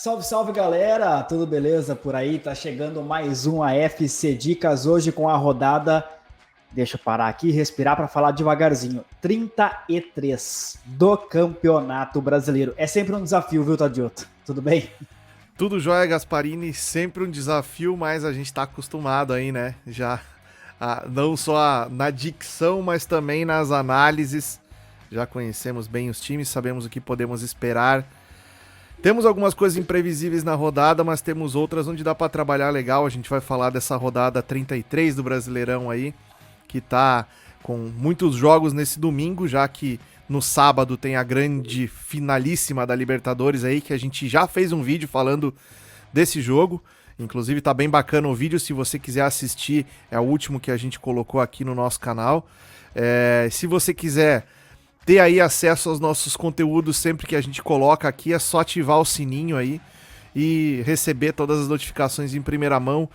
Salve, salve galera, tudo beleza por aí? Tá chegando mais um AFC Dicas hoje com a rodada. Deixa eu parar aqui e respirar para falar devagarzinho. 33 do Campeonato Brasileiro. É sempre um desafio, viu, Tadioto? Tudo bem? Tudo jóia, Gasparini, sempre um desafio, mas a gente tá acostumado aí, né? Já não só na dicção, mas também nas análises. Já conhecemos bem os times, sabemos o que podemos esperar. Temos algumas coisas imprevisíveis na rodada, mas temos outras onde dá para trabalhar legal. A gente vai falar dessa rodada 33 do Brasileirão aí, que tá com muitos jogos nesse domingo, já que no sábado tem a grande finalíssima da Libertadores aí, que a gente já fez um vídeo falando desse jogo. Inclusive tá bem bacana o vídeo, se você quiser assistir, é o último que a gente colocou aqui no nosso canal. Se você quiser ter aí acesso aos nossos conteúdos sempre que a gente coloca aqui, é só ativar o sininho aí e receber todas as notificações em primeira mão.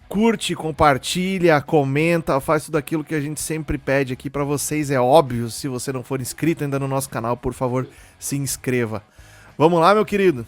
Curte, compartilha, comenta, faz tudo aquilo que a gente sempre pede aqui para vocês, é óbvio. Se você não for inscrito ainda no nosso canal, por favor, se inscreva. Vamos lá, meu querido?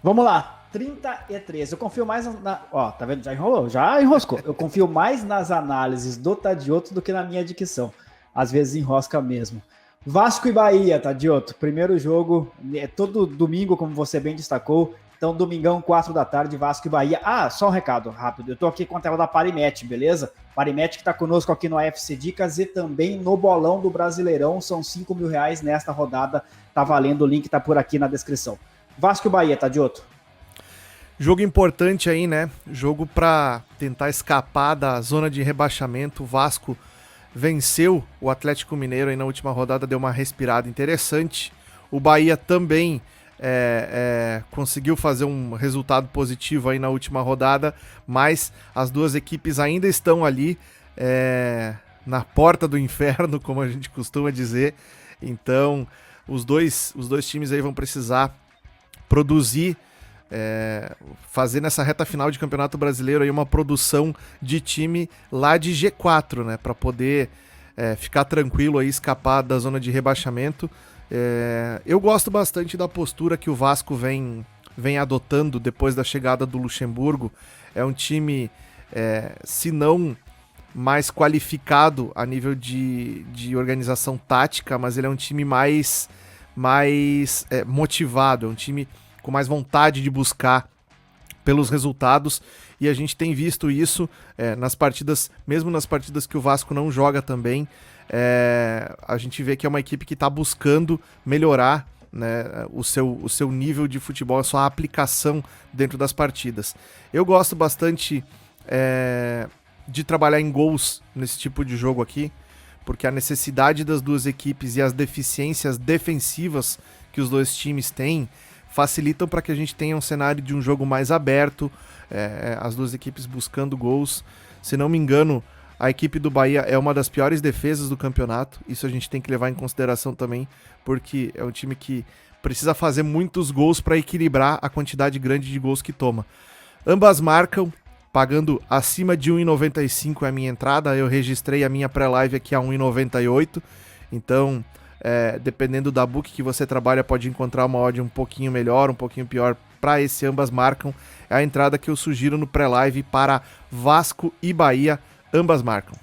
Vamos lá, 33. Eu confio mais Ó, tá vendo? Já enrolou, já enroscou. Eu confio mais nas análises do Tadioto do que na minha dicção. Às vezes enrosca mesmo. Vasco e Bahia, Tadioto. Primeiro jogo, todo domingo, como você bem destacou. Então, domingão, 4 da tarde, Vasco e Bahia. Ah, só um recado rápido. Eu tô aqui com a tela da Parimet, beleza? Parimet que tá conosco aqui no AFC Dicas e também no bolão do Brasileirão. São R$ 5.000 nesta rodada. Tá valendo, o link tá por aqui na descrição. Vasco e Bahia, Tadioto. Jogo importante aí, né? Jogo pra tentar escapar da zona de rebaixamento. O Vasco venceu o Atlético Mineiro aí na última rodada, deu uma respirada interessante. O Bahia também conseguiu fazer um resultado positivo aí na última rodada, mas as duas equipes ainda estão ali na porta do inferno, como a gente costuma dizer. Então, os dois times aí vão precisar produzir, fazer nessa reta final de Campeonato Brasileiro aí uma produção de time lá de G4, né, para poder ficar tranquilo aí, escapar da zona de rebaixamento. Eu gosto bastante da postura que o Vasco vem adotando depois da chegada do Luxemburgo. É um time, se não mais qualificado a nível de organização tática, mas ele é um time mais motivado, é um time com mais vontade de buscar pelos resultados, e a gente tem visto isso nas partidas, mesmo nas partidas que o Vasco não joga também. A gente vê que é uma equipe que está buscando melhorar, né, o seu nível de futebol, a sua aplicação dentro das partidas. Eu gosto bastante de trabalhar em gols nesse tipo de jogo aqui, porque a necessidade das duas equipes e as deficiências defensivas que os dois times têm facilitam para que a gente tenha um cenário de um jogo mais aberto, as duas equipes buscando gols. Se não me engano, a equipe do Bahia é uma das piores defesas do campeonato, isso a gente tem que levar em consideração também, porque é um time que precisa fazer muitos gols para equilibrar a quantidade grande de gols que toma. Ambas marcam, pagando acima de 1,95 é a minha entrada, eu registrei a minha pré-live aqui a 1,98, então dependendo da book que você trabalha, pode encontrar uma odd um pouquinho melhor, um pouquinho pior para esse ambas marcam. É a entrada que eu sugiro no pré-live para Vasco e Bahia, ambas marcam.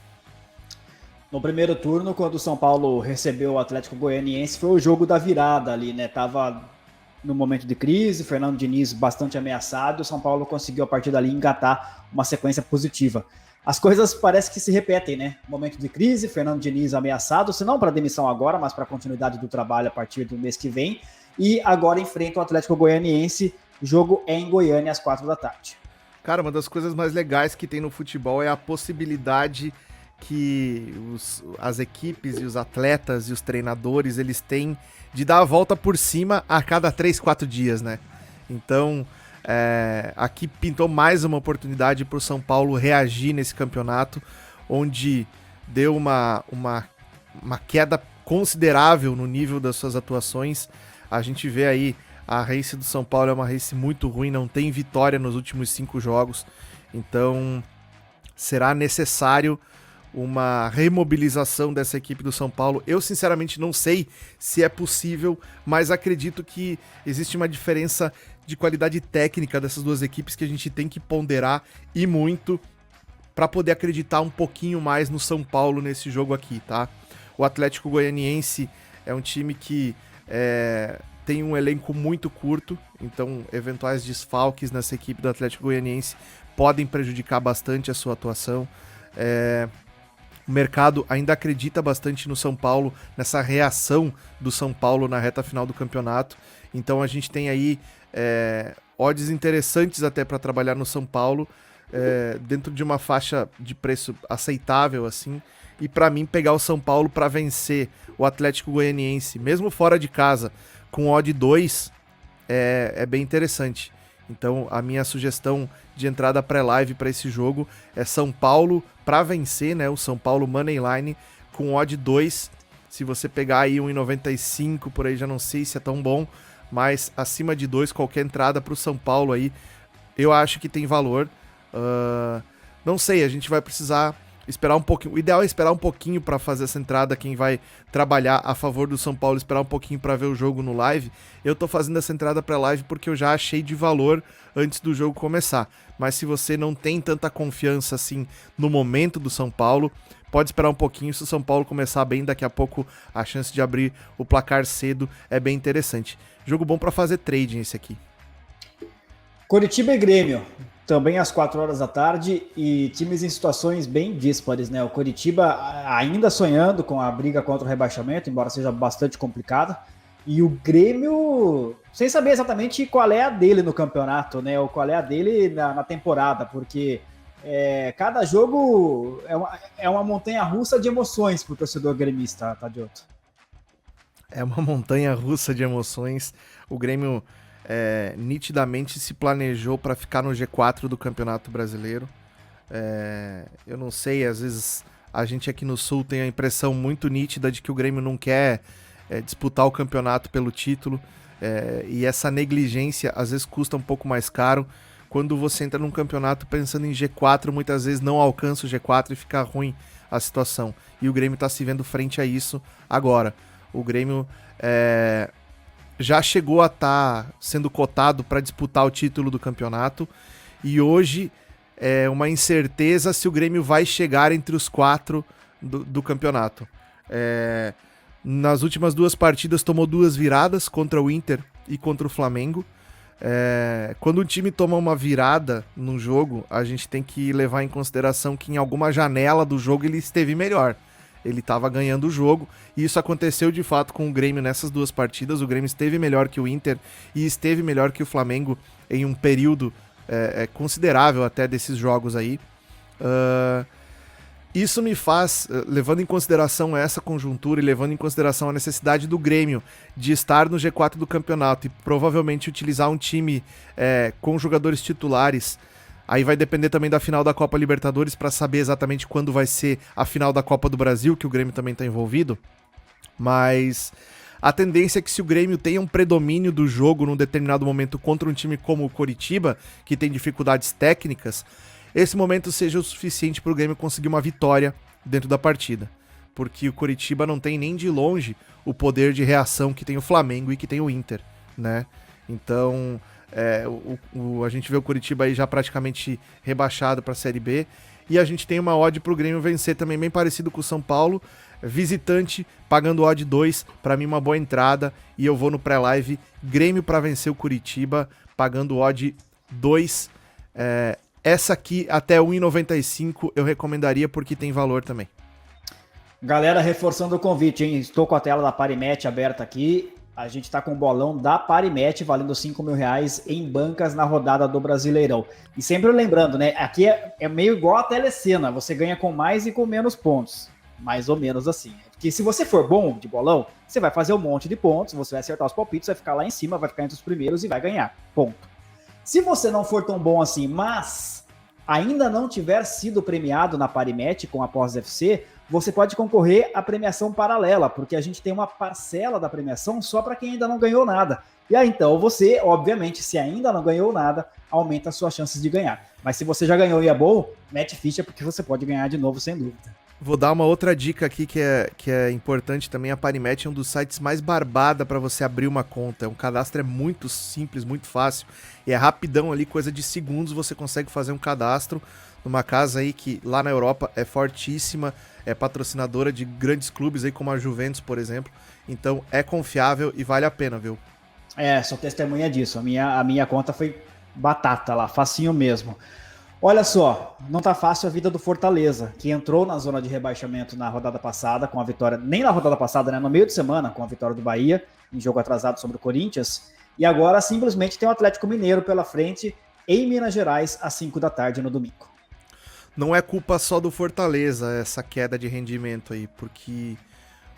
No primeiro turno, quando o São Paulo recebeu o Atlético Goianiense, foi o jogo da virada ali, né? Tava no momento de crise, Fernando Diniz bastante ameaçado, o São Paulo conseguiu a partir dali engatar uma sequência positiva. As coisas parecem que se repetem, né? Momento de crise, Fernando Diniz ameaçado, se não para demissão agora, mas para continuidade do trabalho a partir do mês que vem. E agora enfrenta o Atlético Goianiense, jogo é em Goiânia às 4 da tarde. Cara, uma das coisas mais legais que tem no futebol é a possibilidade que as equipes e os atletas e os treinadores, eles têm de dar a volta por cima a cada 3, 4 dias, né? Então, aqui pintou mais uma oportunidade para o São Paulo reagir nesse campeonato, onde deu uma queda considerável no nível das suas atuações. A gente vê aí a race do São Paulo é uma race muito ruim, não tem vitória nos últimos 5 jogos, então será necessário uma remobilização dessa equipe do São Paulo. Eu, sinceramente, não sei se é possível, mas acredito que existe uma diferença de qualidade técnica dessas duas equipes que a gente tem que ponderar e muito para poder acreditar um pouquinho mais no São Paulo nesse jogo aqui, tá? O Atlético Goianiense é um time que tem um elenco muito curto, então eventuais desfalques nessa equipe do Atlético Goianiense podem prejudicar bastante a sua atuação. O mercado ainda acredita bastante no São Paulo, nessa reação do São Paulo na reta final do campeonato. Então a gente tem aí odds interessantes até para trabalhar no São Paulo, dentro de uma faixa de preço aceitável, assim. E para mim, pegar o São Paulo para vencer o Atlético Goianiense, mesmo fora de casa, com odd 2, é bem interessante. Então a minha sugestão de entrada pré-live para esse jogo é São Paulo para vencer, né? O São Paulo Moneyline com odd 2. Se você pegar aí 1,95 por aí, já não sei se é tão bom, mas acima de 2, qualquer entrada para o São Paulo aí, eu acho que tem valor. Não sei, a gente vai precisar esperar um pouquinho. O ideal é esperar um pouquinho para fazer essa entrada. Quem vai trabalhar a favor do São Paulo, esperar um pouquinho para ver o jogo no live. Eu tô fazendo essa entrada para live porque eu já achei de valor antes do jogo começar. Mas se você não tem tanta confiança assim no momento do São Paulo, pode esperar um pouquinho. Se o São Paulo começar bem, daqui a pouco a chance de abrir o placar cedo é bem interessante. Jogo bom para fazer trading esse aqui. Coritiba e Grêmio, também às 4 horas da tarde, e times em situações bem díspares, né? O Coritiba ainda sonhando com a briga contra o rebaixamento, embora seja bastante complicada, e o Grêmio sem saber exatamente qual é a dele no campeonato, né? Ou qual é a dele na temporada, porque cada jogo é uma montanha-russa de emoções para o torcedor gremista, Tadioto. É uma montanha-russa de emoções. O Grêmio nitidamente se planejou para ficar no G4 do Campeonato Brasileiro. Eu não sei, às vezes a gente aqui no Sul tem a impressão muito nítida de que o Grêmio não quer disputar o campeonato pelo título, e essa negligência às vezes custa um pouco mais caro. Quando você entra num campeonato pensando em G4, muitas vezes não alcança o G4 e fica ruim a situação. E o Grêmio está se vendo frente a isso agora. O Grêmio já chegou a estar sendo cotado para disputar o título do campeonato, e hoje é uma incerteza se o Grêmio vai chegar entre os 4 do campeonato. Nas últimas 2 partidas tomou 2 viradas contra o Inter e contra o Flamengo. Quando um time toma uma virada no jogo, a gente tem que levar em consideração que em alguma janela do jogo ele esteve melhor. Ele estava ganhando o jogo, e isso aconteceu de fato com o Grêmio nessas 2 partidas. O Grêmio esteve melhor que o Inter e esteve melhor que o Flamengo em um período considerável até desses jogos aí. Isso me faz, levando em consideração essa conjuntura e levando em consideração a necessidade do Grêmio de estar no G4 do campeonato e provavelmente utilizar um time com jogadores titulares. Aí vai depender também da final da Copa Libertadores para saber exatamente quando vai ser a final da Copa do Brasil, que o Grêmio também está envolvido. Mas a tendência é que, se o Grêmio tenha um predomínio do jogo num determinado momento contra um time como o Coritiba, que tem dificuldades técnicas, esse momento seja o suficiente para o Grêmio conseguir uma vitória dentro da partida. Porque o Coritiba não tem nem de longe o poder de reação que tem o Flamengo e que tem o Inter, né? Então a gente vê o Coritiba aí já praticamente rebaixado para a Série B, e a gente tem uma odd para o Grêmio vencer também bem parecido com o São Paulo, visitante, pagando odd 2, para mim uma boa entrada, e eu vou no pré-live Grêmio para vencer o Coritiba, pagando odd 2. Essa aqui até 1,95 eu recomendaria porque tem valor também. Galera, reforçando o convite, hein? Estou com a tela da Parimatch aberta aqui. A gente está com o bolão da Parimatch valendo R$5.000 em bancas na rodada do Brasileirão. E sempre lembrando, né? Aqui é meio igual a Telecena. Você ganha com mais e com menos pontos. Mais ou menos assim. Porque se você for bom de bolão, você vai fazer um monte de pontos, você vai acertar os palpites, vai ficar lá em cima, vai ficar entre os primeiros e vai ganhar. Ponto. Se você não for tão bom assim, mas ainda não tiver sido premiado na Parimatch com a pós-FC, você pode concorrer à premiação paralela, porque a gente tem uma parcela da premiação só para quem ainda não ganhou nada. E aí, então, você, obviamente, se ainda não ganhou nada, aumenta as suas chances de ganhar. Mas se você já ganhou e é bom, mete ficha, porque você pode ganhar de novo, sem dúvida. Vou dar uma outra dica aqui que é importante também. A Parimatch é um dos sites mais barbada para você abrir uma conta. Um cadastro é muito simples, muito fácil. E é rapidão ali, coisa de segundos você consegue fazer um cadastro numa casa aí que lá na Europa é fortíssima, é patrocinadora de grandes clubes aí como a Juventus, por exemplo. Então é confiável e vale a pena, viu? Sou testemunha disso. A minha conta foi batata lá, facinho mesmo. Olha só, não tá fácil a vida do Fortaleza, que entrou na zona de rebaixamento na rodada passada, com a vitória, nem na rodada passada, né, no meio de semana, com a vitória do Bahia, em jogo atrasado sobre o Corinthians, e agora simplesmente tem o Atlético Mineiro pela frente, em Minas Gerais, às 5 da tarde no domingo. Não é culpa só do Fortaleza essa queda de rendimento aí, porque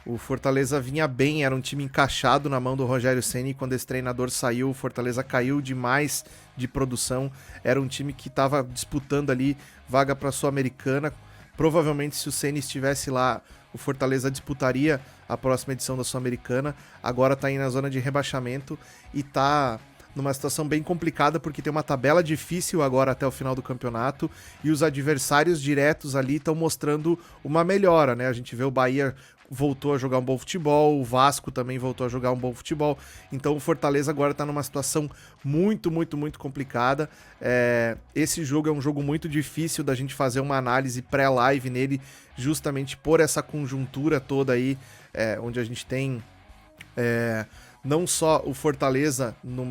o Fortaleza vinha bem, era um time encaixado na mão do Rogério Ceni. Quando esse treinador saiu, o Fortaleza caiu demais de produção. Era um time que estava disputando ali vaga para a Sul-Americana. Provavelmente, se o Ceni estivesse lá, o Fortaleza disputaria a próxima edição da Sul-Americana. Agora está aí na zona de rebaixamento e está numa situação bem complicada, porque tem uma tabela difícil agora até o final do campeonato e os adversários diretos ali estão mostrando uma melhora, né? A gente vê o Bahia voltou a jogar um bom futebol, o Vasco também voltou a jogar um bom futebol, então o Fortaleza agora está numa situação muito, muito, muito complicada. Esse jogo é um jogo muito difícil da gente fazer uma análise pré-live nele, justamente por essa conjuntura toda aí, onde a gente tem não só o Fortaleza num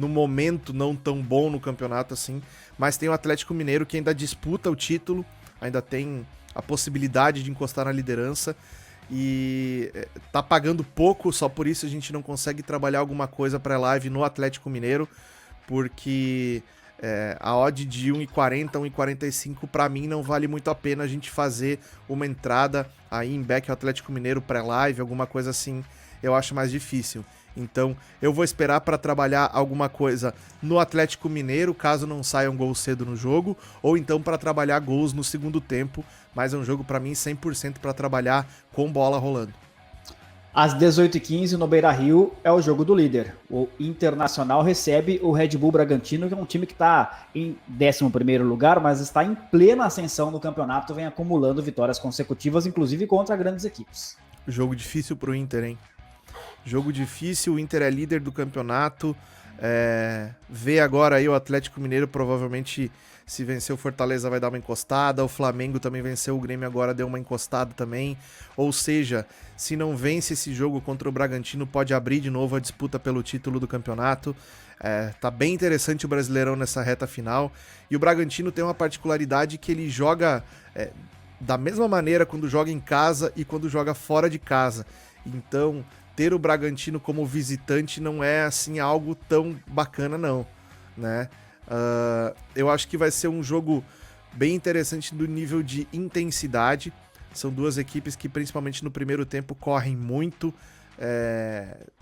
momento não tão bom no campeonato assim, mas tem o Atlético Mineiro que ainda disputa o título, ainda tem a possibilidade de encostar na liderança e tá pagando pouco, só por isso a gente não consegue trabalhar alguma coisa para live no Atlético Mineiro, porque a odd de 1,40, 1,45 para mim não vale muito a pena a gente fazer uma entrada aí em back ao Atlético Mineiro pré-live, alguma coisa assim, eu acho mais difícil. Então eu vou esperar para trabalhar alguma coisa no Atlético Mineiro, caso não saia um gol cedo no jogo, ou então para trabalhar gols no segundo tempo, mas é um jogo para mim 100% para trabalhar com bola rolando. Às 18h15 no Beira-Rio é o jogo do líder. O Internacional recebe o Red Bull Bragantino, que é um time que está em 11º lugar, mas está em plena ascensão no campeonato, vem acumulando vitórias consecutivas, inclusive contra grandes equipes. Jogo difícil pro Inter, hein? Jogo difícil, o Inter é líder do campeonato, vê agora aí o Atlético Mineiro, provavelmente se vencer o Fortaleza vai dar uma encostada, o Flamengo também venceu o Grêmio, agora deu uma encostada também, ou seja, se não vence esse jogo contra o Bragantino, pode abrir de novo a disputa pelo título do campeonato. Tá bem interessante o Brasileirão nessa reta final, e o Bragantino tem uma particularidade que ele joga da mesma maneira quando joga em casa e quando joga fora de casa, então ter o Bragantino como visitante não é assim algo tão bacana não, né? Eu acho que vai ser um jogo bem interessante do nível de intensidade. São duas equipes que principalmente no primeiro tempo correm muito,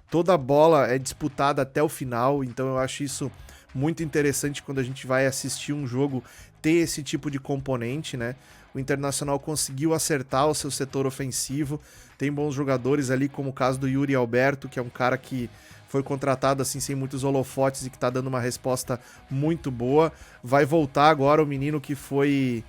toda a bola é disputada até o final, então eu acho isso muito interessante quando a gente vai assistir um jogo ter esse tipo de componente, né? O Internacional conseguiu acertar o seu setor ofensivo, tem bons jogadores ali, como o caso do Yuri Alberto, que é um cara que foi contratado assim sem muitos holofotes e que tá dando uma resposta muito boa. Vai voltar agora o menino que foi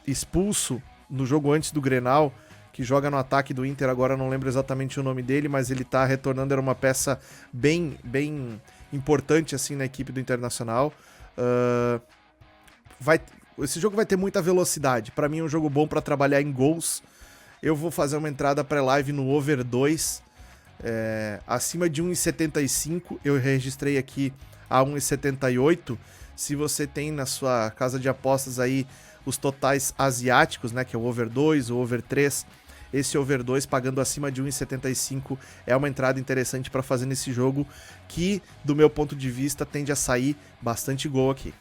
expulso no jogo antes do Grenal, que joga no ataque do Inter, agora não lembro exatamente o nome dele, mas ele tá retornando, era uma peça bem importante assim na equipe do Internacional. Esse jogo vai ter muita velocidade, para mim é um jogo bom para trabalhar em gols. Eu vou fazer uma entrada pré-live no over 2, acima de 1,75, eu registrei aqui a 1,78. Se você tem na sua casa de apostas aí os totais asiáticos, né, que é o over 2, o over 3, esse over 2 pagando acima de 1,75 é uma entrada interessante para fazer nesse jogo, que do meu ponto de vista tende a sair bastante gol aqui.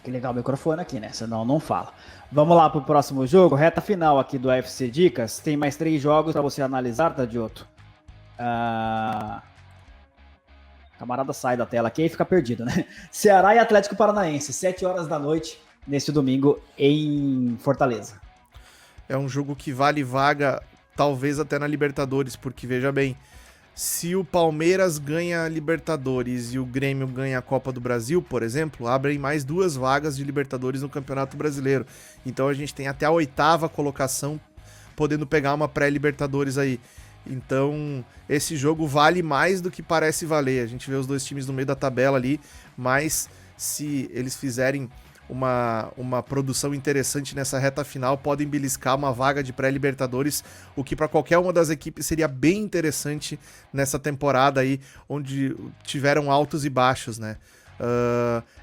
Que legal o microfone aqui, né? Senão não fala. Vamos lá pro próximo jogo, reta final aqui do UFC Dicas. Tem mais 3 jogos para você analisar, Tadioto. Camarada sai da tela aqui e fica perdido, né? Ceará e Atlético Paranaense, 7 horas da noite, neste domingo em Fortaleza. É um jogo que vale vaga, talvez até na Libertadores, porque veja bem, se o Palmeiras ganha a Libertadores e o Grêmio ganha a Copa do Brasil, por exemplo, abrem mais 2 vagas de Libertadores no Campeonato Brasileiro. Então a gente tem até a 8ª colocação podendo pegar uma pré-Libertadores aí. Então esse jogo vale mais do que parece valer. A gente vê os 2 times no meio da tabela ali, mas se eles fizerem uma produção interessante nessa reta final, podem beliscar uma vaga de pré-Libertadores, o que para qualquer uma das equipes seria bem interessante nessa temporada aí, onde tiveram altos e baixos, né?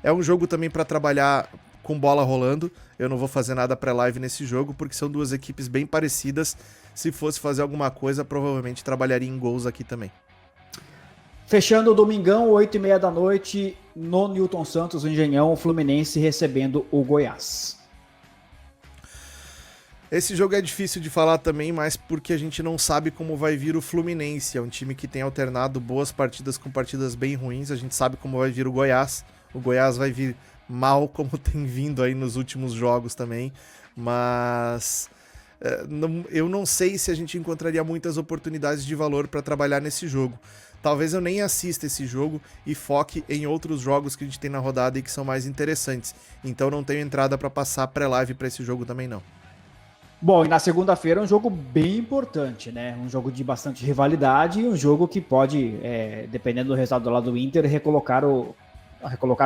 É um jogo também para trabalhar com bola rolando. Eu não vou fazer nada pré-live nesse jogo, porque são 2 equipes bem parecidas. Se fosse fazer alguma coisa, provavelmente trabalharia em gols aqui também. Fechando o domingão, 8h30 da noite, no Newton Santos, o Engenhão, o Fluminense recebendo o Goiás. Esse jogo é difícil de falar também, mas porque a gente não sabe como vai vir o Fluminense. É um time que tem alternado boas partidas com partidas bem ruins. A gente sabe como vai vir o Goiás. O Goiás vai vir mal, como tem vindo aí nos últimos jogos também. Mas eu não sei se a gente encontraria muitas oportunidades de valor para trabalhar nesse jogo. Talvez eu nem assista esse jogo e foque em outros jogos que a gente tem na rodada e que são mais interessantes. Então não tenho entrada para passar pré-live para esse jogo também não. Bom, e na segunda-feira é um jogo bem importante, né? Um jogo de bastante rivalidade e um jogo que pode, dependendo do resultado do lado do Inter, recolocar o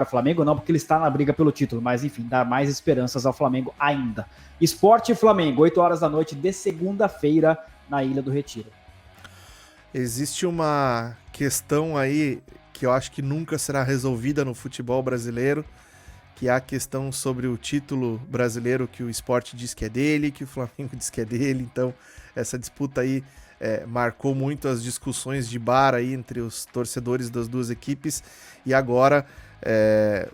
Flamengo, não porque ele está na briga pelo título, mas enfim, dar mais esperanças ao Flamengo ainda. Sport e Flamengo, 8 horas da noite de segunda-feira na Ilha do Retiro. Existe uma questão aí que eu acho que nunca será resolvida no futebol brasileiro, que é a questão sobre o título brasileiro, que o Sport diz que é dele, que o Flamengo diz que é dele. Então essa disputa aí marcou muito as discussões de bar aí entre os torcedores das 2 equipes, e agora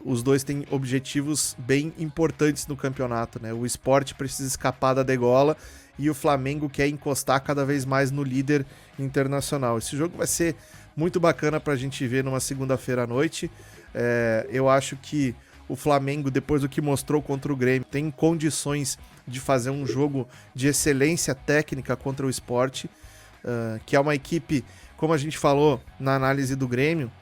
os 2 têm objetivos bem importantes no campeonato, né? O Sport precisa escapar da degola e o Flamengo quer encostar cada vez mais no líder internacional. Esse jogo vai ser muito bacana pra gente ver numa segunda-feira à noite. Eu acho que o Flamengo, depois do que mostrou contra o Grêmio, tem condições de fazer um jogo de excelência técnica contra o Sport, que é uma equipe, como a gente falou na análise do Grêmio,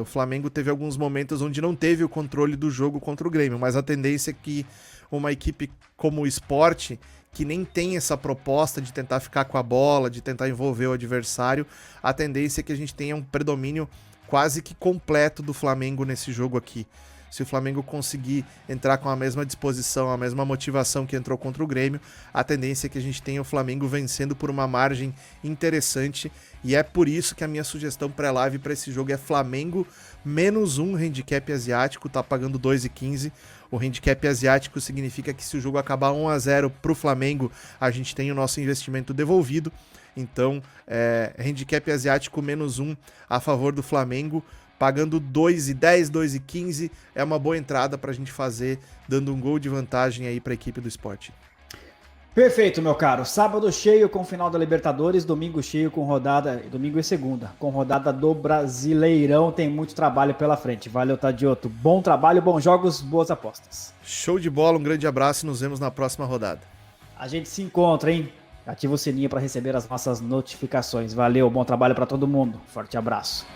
o Flamengo teve alguns momentos onde não teve o controle do jogo contra o Grêmio, mas a tendência é que uma equipe como o Sport, que nem tem essa proposta de tentar ficar com a bola, de tentar envolver o adversário, a tendência é que a gente tenha um predomínio quase que completo do Flamengo nesse jogo aqui. Se o Flamengo conseguir entrar com a mesma disposição, a mesma motivação que entrou contra o Grêmio, a tendência é que a gente tenha o Flamengo vencendo por uma margem interessante, e é por isso que a minha sugestão pré-live para esse jogo é Flamengo -1 handicap asiático, tá pagando 2,15. O handicap asiático significa que se o jogo acabar 1-0 pro Flamengo, a gente tem o nosso investimento devolvido. Então, handicap asiático -1 a favor do Flamengo, pagando 2,10, 2,15, é uma boa entrada para a gente fazer, dando um gol de vantagem aí para a equipe do Sport. Perfeito, meu caro. Sábado cheio com final da Libertadores, domingo cheio com rodada, domingo e segunda, com rodada do Brasileirão. Tem muito trabalho pela frente. Valeu, Tadioto. Bom trabalho, bons jogos, boas apostas. Show de bola, um grande abraço e nos vemos na próxima rodada. A gente se encontra, hein? Ativa o sininho para receber as nossas notificações. Valeu, bom trabalho para todo mundo. Forte abraço.